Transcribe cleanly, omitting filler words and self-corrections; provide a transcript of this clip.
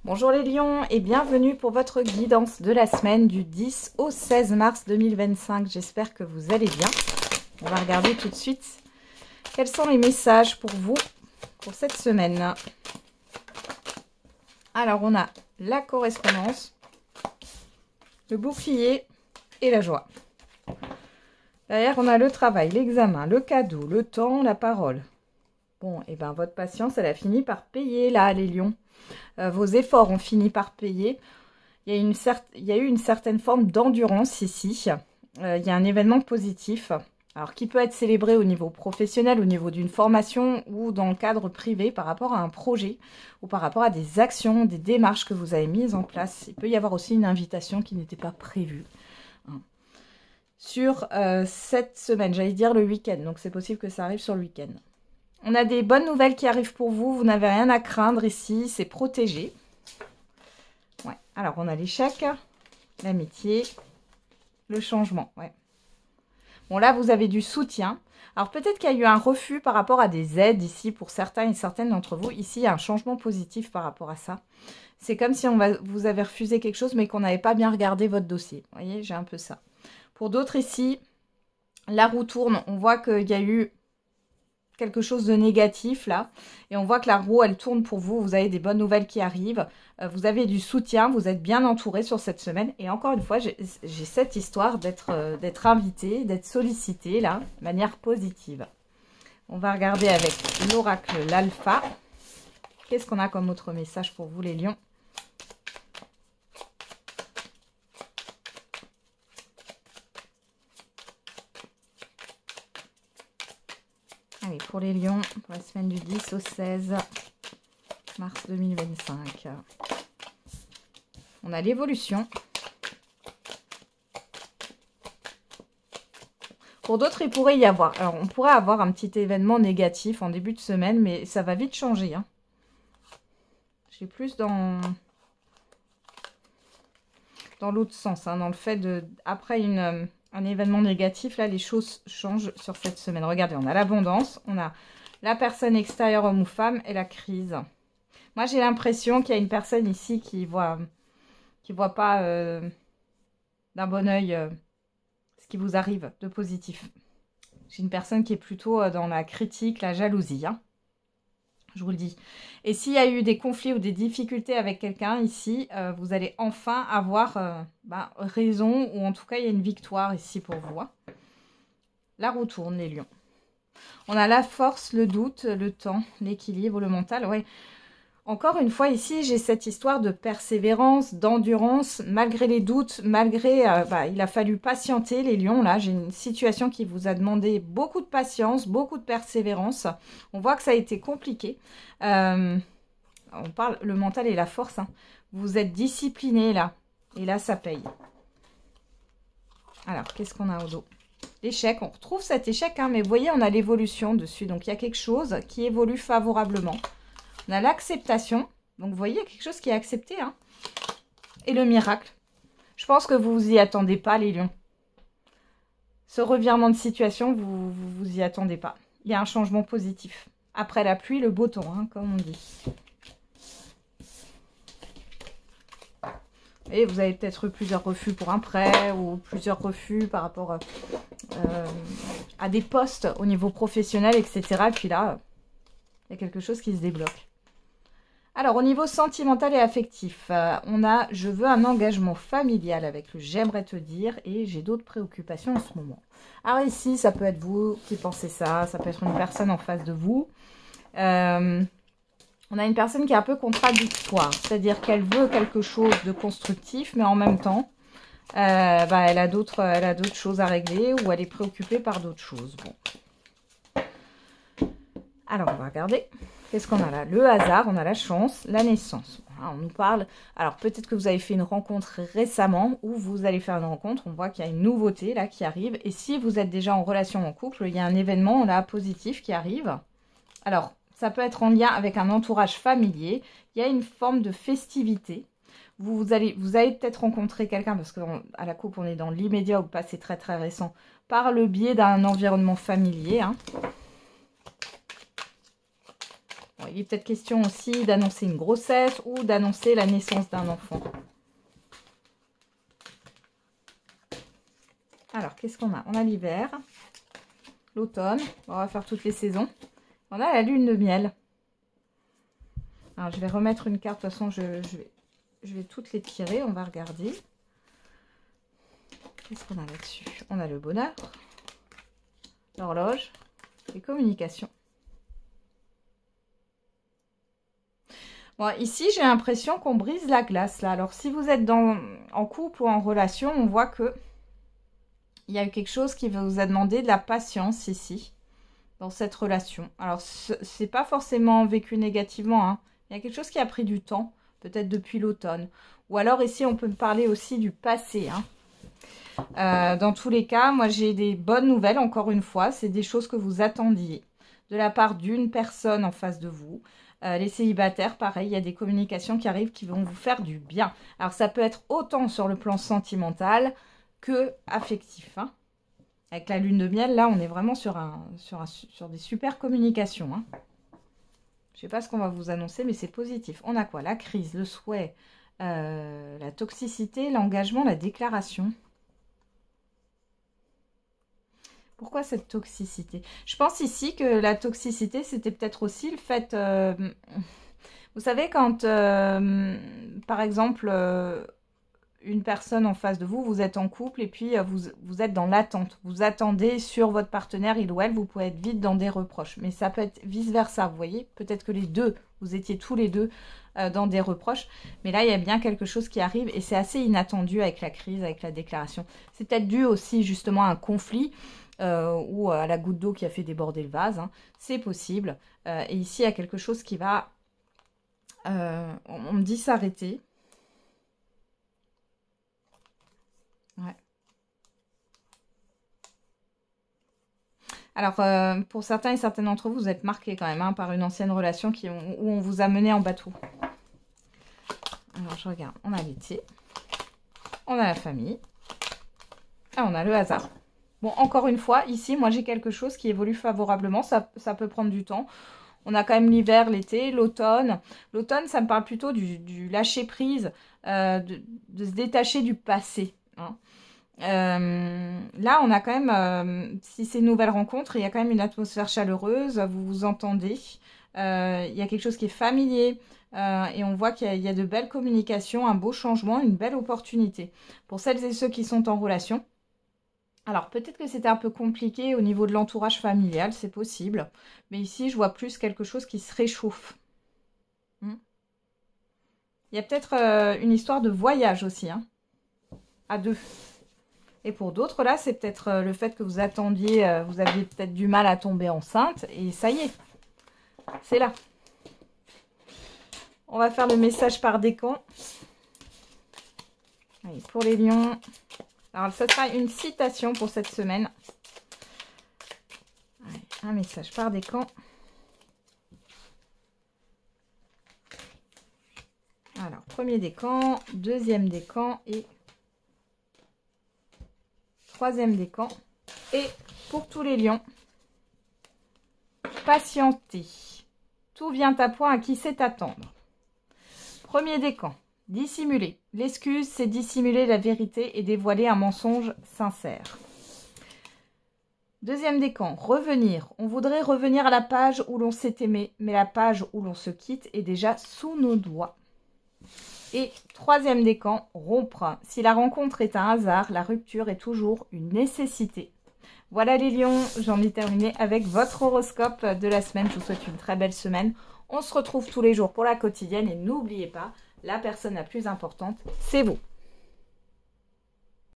Bonjour les lions et bienvenue pour votre guidance de la semaine du 10 au 16 mars 2025. J'espère que vous allez bien. On va regarder tout de suite quels sont les messages pour vous pour cette semaine. Alors on a la correspondance, le bouclier et la joie. Derrière on a le travail, l'examen, le cadeau, le temps, la parole. Bon, et bien votre patience elle a fini par payer là les lions. Vos efforts ont fini par payer. Il y a eu une certaine forme d'endurance ici. Il y a un événement positif, alors qui peut être célébré au niveau professionnel, au niveau d'une formation ou dans le cadre privé par rapport à un projet ou par rapport à des actions, des démarches que vous avez mises en place. Il peut y avoir aussi une invitation qui n'était pas prévue. Sur cette semaine, j'allais dire le week-end, donc c'est possible que ça arrive sur le week-end. On a des bonnes nouvelles qui arrivent pour vous. Vous n'avez rien à craindre ici. C'est protégé. Ouais. Alors, on a l'échec, l'amitié, le changement. Ouais. Bon, là, vous avez du soutien. Alors, peut-être qu'il y a eu un refus par rapport à des aides ici pour certains et certaines d'entre vous. Ici, il y a un changement positif par rapport à ça. C'est comme si vous avez refusé quelque chose, mais qu'on n'avait pas bien regardé votre dossier. Vous voyez, j'ai un peu ça. Pour d'autres ici, la roue tourne. On voit qu'il y a eu quelque chose de négatif là, et on voit que la roue elle tourne pour vous, vous avez des bonnes nouvelles qui arrivent, vous avez du soutien, vous êtes bien entouré sur cette semaine, et encore une fois j'ai cette histoire d'être invité, d'être sollicité là, de manière positive. On va regarder avec l'oracle l'alpha, qu'est-ce qu'on a comme autre message pour vous les lions? Allez, pour les lions, pour la semaine du 10 au 16 mars 2025. On a l'évolution. Pour d'autres, il pourrait y avoir... Alors, on pourrait avoir un petit événement négatif en début de semaine, mais ça va vite changer. Hein. J'ai plus dans l'autre sens, hein, dans le fait de... Après un événement négatif, là, les choses changent sur cette semaine. Regardez, on a l'abondance, on a la personne extérieure, homme ou femme, et la crise. Moi, j'ai l'impression qu'il y a une personne ici qui voit pas d'un bon œil ce qui vous arrive de positif. J'ai une personne qui est plutôt dans la critique, la jalousie, hein. Je vous le dis. Et s'il y a eu des conflits ou des difficultés avec quelqu'un ici, vous allez enfin avoir raison, ou en tout cas, il y a une victoire ici pour vous. Hein. La roue tourne, les lions. On a la force, le doute, le temps, l'équilibre, le mental. Ouais. Encore une fois, ici, j'ai cette histoire de persévérance, d'endurance, malgré les doutes, malgré... il a fallu patienter, les lions, là. J'ai une situation qui vous a demandé beaucoup de patience, beaucoup de persévérance. On voit que ça a été compliqué. On parle le mental et la force. Hein. Vous êtes discipliné, là. Et là, ça paye. Alors, qu'est-ce qu'on a au dos? L'échec, on retrouve cet échec, hein, mais vous voyez, on a l'évolution dessus. Donc, il y a quelque chose qui évolue favorablement. On a l'acceptation. Donc, vous voyez, il y a quelque chose qui est accepté. Hein. Et le miracle. Je pense que vous vous y attendez pas, les lions. Ce revirement de situation, vous y attendez pas. Il y a un changement positif. Après la pluie, le beau temps, hein, comme on dit. Et vous avez peut-être eu plusieurs refus pour un prêt ou plusieurs refus par rapport à des postes au niveau professionnel, etc. Et puis là, il y a quelque chose qui se débloque. Alors, au niveau sentimental et affectif, on a « je veux un engagement familial » avec le « j'aimerais te dire » et « j'ai d'autres préoccupations en ce moment ». Alors ici, ça peut être vous qui pensez ça, ça peut être une personne en face de vous. On a une personne qui est un peu contradictoire, c'est-à-dire qu'elle veut quelque chose de constructif, mais en même temps, elle a d'autres choses à régler ou elle est préoccupée par d'autres choses. Bon. Alors, on va regarder. Qu'est-ce qu'on a là? Le hasard, on a la chance, la naissance. Voilà, on nous parle... Alors, peut-être que vous avez fait une rencontre récemment ou vous allez faire une rencontre. On voit qu'il y a une nouveauté là qui arrive. Et si vous êtes déjà en relation en couple, il y a un événement là positif qui arrive. Alors, ça peut être en lien avec un entourage familier. Il y a une forme de festivité. Vous allez peut-être rencontrer quelqu'un, parce qu'à la coupe, on est dans l'immédiat ou pas, c'est très très récent, par le biais d'un environnement familier. Hein. Bon, il est peut-être question aussi d'annoncer une grossesse ou d'annoncer la naissance d'un enfant. Alors, qu'est-ce qu'on a? On a l'hiver, l'automne, on va faire toutes les saisons. On a la lune de miel. Alors, je vais remettre une carte, de toute façon, je vais toutes les tirer, on va regarder. Qu'est-ce qu'on a là-dessus? On a le bonheur, l'horloge, les communications. Bon, ici, j'ai l'impression qu'on brise la glace, là. Alors, si vous êtes en couple ou en relation, on voit que il y a eu quelque chose qui vous a demandé de la patience ici, dans cette relation. Alors, c'est pas forcément vécu négativement, hein. Il y a quelque chose qui a pris du temps, peut-être depuis l'automne. Ou alors, ici, on peut parler aussi du passé, hein. Dans tous les cas, moi, j'ai des bonnes nouvelles, encore une fois. C'est des choses que vous attendiez de la part d'une personne en face de vous. Les célibataires, pareil, il y a des communications qui arrivent qui vont vous faire du bien. Alors, ça peut être autant sur le plan sentimental que affectif, hein. Avec la lune de miel, là, on est vraiment sur des super communications, hein. Je ne sais pas ce qu'on va vous annoncer, mais c'est positif. On a quoi? La crise, le souhait, la toxicité, l'engagement, la déclaration. Pourquoi cette toxicité? Je pense ici que la toxicité, c'était peut-être aussi le fait... vous savez, quand, par exemple... une personne en face de vous, vous êtes en couple et puis vous êtes dans l'attente. Vous attendez sur votre partenaire, il ou elle, vous pouvez être vite dans des reproches. Mais ça peut être vice-versa, vous voyez. Peut-être que les deux, vous étiez tous les deux dans des reproches. Mais là, il y a bien quelque chose qui arrive et c'est assez inattendu avec la crise, avec la déclaration. C'est peut-être dû aussi justement à un conflit ou à la goutte d'eau qui a fait déborder le vase, hein. C'est possible. Et ici, il y a quelque chose qui va, on me dit s'arrêter. Ouais. Alors, pour certains et certaines d'entre vous, vous êtes marqués quand même, hein, par une ancienne relation où on vous a mené en bateau. Alors, je regarde. On a l'été. On a la famille. Et on a le hasard. Bon, encore une fois, ici, moi, j'ai quelque chose qui évolue favorablement. Ça peut prendre du temps. On a quand même l'hiver, l'été, l'automne. L'automne, ça me parle plutôt du lâcher-prise, de se détacher du passé, hein. Là, on a quand même, si c'est une nouvelle rencontre, il y a quand même une atmosphère chaleureuse, vous vous entendez, il y a quelque chose qui est familier, et on voit qu'il y a de belles communications, un beau changement, une belle opportunité. Pour celles et ceux qui sont en relation, alors peut-être que c'était un peu compliqué au niveau de l'entourage familial, c'est possible, mais ici, je vois plus quelque chose qui se réchauffe. Il y a peut-être une histoire de voyage aussi, hein, à deux. Et pour d'autres, là, c'est peut-être le fait que vous attendiez, vous aviez peut-être du mal à tomber enceinte. Et ça y est, c'est là. On va faire le message par décan. Allez, pour les lions. Alors, ça sera une citation pour cette semaine. Allez, un message par décan. Alors, premier décan, deuxième décan et... troisième décan. Et pour tous les lions, patienter. Tout vient à point à qui sait attendre. Premier décan, dissimuler. L'excuse, c'est dissimuler la vérité et dévoiler un mensonge sincère. Deuxième décan, revenir. On voudrait revenir à la page où l'on s'est aimé, mais la page où l'on se quitte est déjà sous nos doigts. Et troisième décan, rompre. Si la rencontre est un hasard, la rupture est toujours une nécessité. Voilà les lions, j'en ai terminé avec votre horoscope de la semaine. Je vous souhaite une très belle semaine. On se retrouve tous les jours pour la quotidienne et n'oubliez pas, la personne la plus importante, c'est vous.